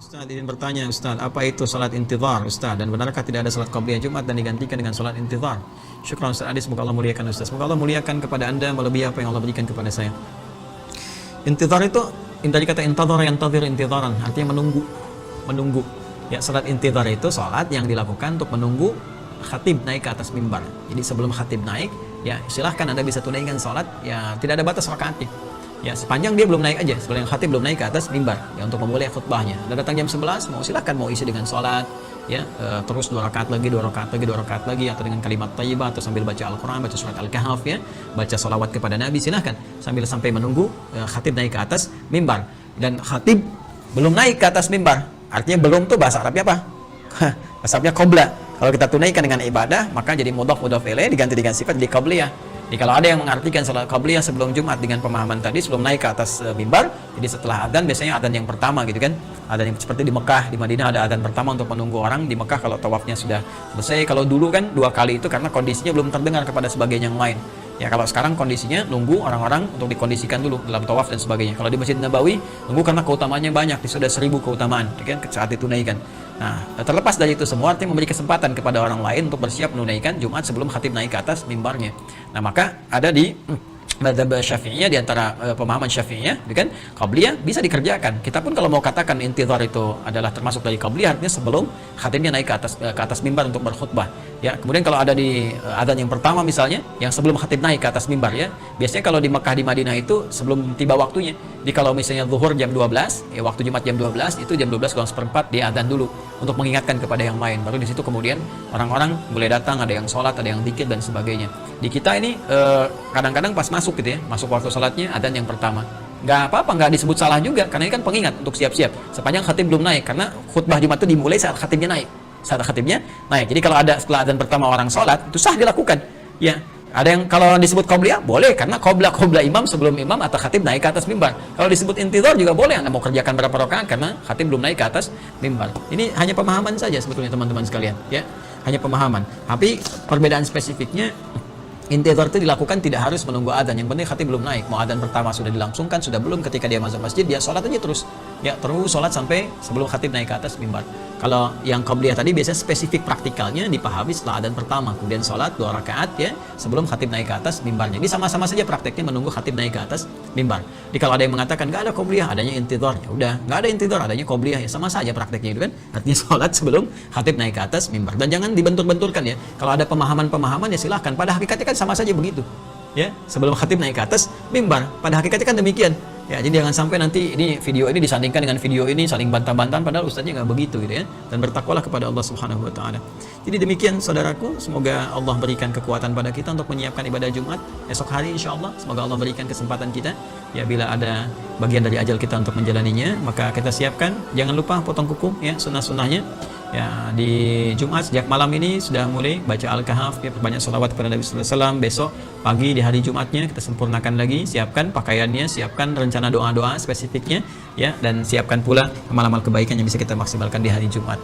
Ustaz ingin bertanya Ustaz, apa itu salat intizar Ustaz, dan benarkah tidak ada salat qabliyah Jumat dan digantikan dengan salat intizar? Syukran Ustaz Adi, semoga Allah muliakan Ustaz. Semoga Allah muliakan kepada Anda melebihi apa yang Allah berikan kepada saya. Intizar itu dari kata intazar, yantazir intizaran, artinya menunggu. Ya, salat intizar itu salat yang dilakukan untuk menunggu khatib naik ke atas mimbar. Jadi sebelum khatib naik, ya silahkan Anda bisa tunaikan salat, ya tidak ada batas rakaatnya. Ya, sepanjang dia belum naik aja, sebelum khatib belum naik ke atas mimbar, ya untuk memulai khutbahnya. Anda datang jam 11, mau silahkan mau isi dengan sholat, ya terus 2 rakaat lagi, 2 rakaat lagi, 2 rakaat lagi, atau dengan kalimat thayyibah, atau sambil baca Al-Quran, baca surat Al-Kahf, ya, baca sholawat kepada Nabi, silahkan sampai menunggu khatib naik ke atas mimbar. Dan khatib belum naik ke atas mimbar, artinya belum tuh bahasa Arabnya apa? Bahasa Arabnya qobla. Kalau kita tunaikan dengan ibadah, maka jadi mudhaf ilaih diganti dengan sifat jadi qabliyah. Jadi kalau ada yang mengartikan salat qabliyah sebelum Jumat dengan pemahaman tadi, sebelum naik ke atas mimbar, jadi setelah adzan, biasanya adzan yang pertama gitu kan. Adzan yang seperti di Mekah, di Madinah ada adzan pertama untuk menunggu orang di Mekah kalau tawafnya sudah selesai. Kalau dulu kan 2 kali itu karena kondisinya belum terdengar kepada sebagian yang lain. Ya, kalau sekarang kondisinya nunggu orang-orang untuk dikondisikan dulu dalam tawaf dan sebagainya. Kalau di Masjid Nabawi nunggu karena keutamaannya banyak, sudah 1000 keutamaan, kan saat ditunaikan. Nah, terlepas dari itu semua, artinya memberi kesempatan kepada orang lain untuk bersiap menunaikan Jumat sebelum khatib naik ke atas mimbarnya. Nah, maka ada di madzhab Syafi'iyah, di antara pemahaman Syafi'iyah, kan qabliyah bisa dikerjakan. Kita pun kalau mau katakan intizar itu adalah termasuk dari qabliyah, artinya sebelum khatibnya naik ke atas mimbar untuk berkhutbah. Ya, kemudian kalau ada di adzan yang pertama misalnya, yang sebelum khatib naik ke atas mimbar, ya. Biasanya kalau di Mekah di Madinah itu sebelum tiba waktunya. Jadi kalau misalnya zuhur jam 12, ya waktu Jumat jam 12, itu jam 12 kurang seperempat dia adzan dulu untuk mengingatkan kepada yang lain. Baru di situ kemudian orang-orang boleh datang, ada yang sholat, ada yang dzikir dan sebagainya. Di kita ini kadang-kadang pas masuk gitu ya, masuk waktu sholatnya adzan yang pertama. Nggak apa-apa, nggak disebut salah juga, karena ini kan pengingat untuk siap-siap sepanjang khatib belum naik, karena khutbah Jumat itu dimulai saat khatibnya naik. Jadi kalau ada setelah adzan pertama orang sholat, itu sah dilakukan. Ya, ada yang kalau disebut qabliyah boleh, karena qobla imam, sebelum imam atau khatib naik ke atas mimbar. Kalau disebut intizar juga boleh, Anda mau kerjakan berapa rakaat karena khatib belum naik ke atas mimbar. Ini hanya pemahaman saja sebetulnya teman-teman sekalian, ya. Hanya pemahaman. Tapi perbedaan spesifiknya, intizar itu dilakukan tidak harus menunggu adzan. Yang penting khatib belum naik. Mau adzan pertama sudah dilangsungkan, sudah belum, ketika dia masuk masjid, dia sholat aja terus. Ya, terus sholat sampai sebelum khatib naik ke atas mimbar. Kalau yang qabliyah tadi biasanya spesifik praktikalnya dipahami setelah adzan pertama, kemudian sholat 2 rakaat ya sebelum khatib naik ke atas mimbarnya. Jadi sama-sama saja prakteknya menunggu khatib naik ke atas mimbar. Jadi kalau ada yang mengatakan nggak ada qabliyah, adanya intizar, ya udah, nggak ada intizar, adanya qabliyah, ya sama saja prakteknya itu kan. Artinya sholat sebelum khatib naik ke atas mimbar. Dan jangan dibentur-benturkan ya. Kalau ada pemahaman-pemahaman ya silahkan. Pada hakikatnya kan sama saja begitu. Ya, sebelum khatib naik ke atas mimbar, pada hakikatnya kan demikian. Ya, jadi jangan sampai nanti ini video ini disandingkan dengan video ini, saling bantah-bantahan, padahal ustaznya nggak begitu gitu ya. Dan bertakwalah kepada Allah Subhanahu wa taala. Jadi demikian saudaraku, semoga Allah berikan kekuatan pada kita untuk menyiapkan ibadah Jumat esok hari insyaallah. Semoga Allah berikan kesempatan kita. Ya, bila ada bagian dari ajal kita untuk menjalaninya, maka kita siapkan. Jangan lupa potong kuku ya, sunnah-sunnahnya. Ya, di Jumat sejak malam ini sudah mulai baca Al-Kahf, ya, perbanyak sholawat kepada Nabi sallallahu alaihi wasallam. Besok pagi di hari Jumatnya kita sempurnakan lagi, siapkan pakaiannya, siapkan rencana doa-doa spesifiknya ya, dan siapkan pula amal-amal kebaikan yang bisa kita maksimalkan di hari Jumat.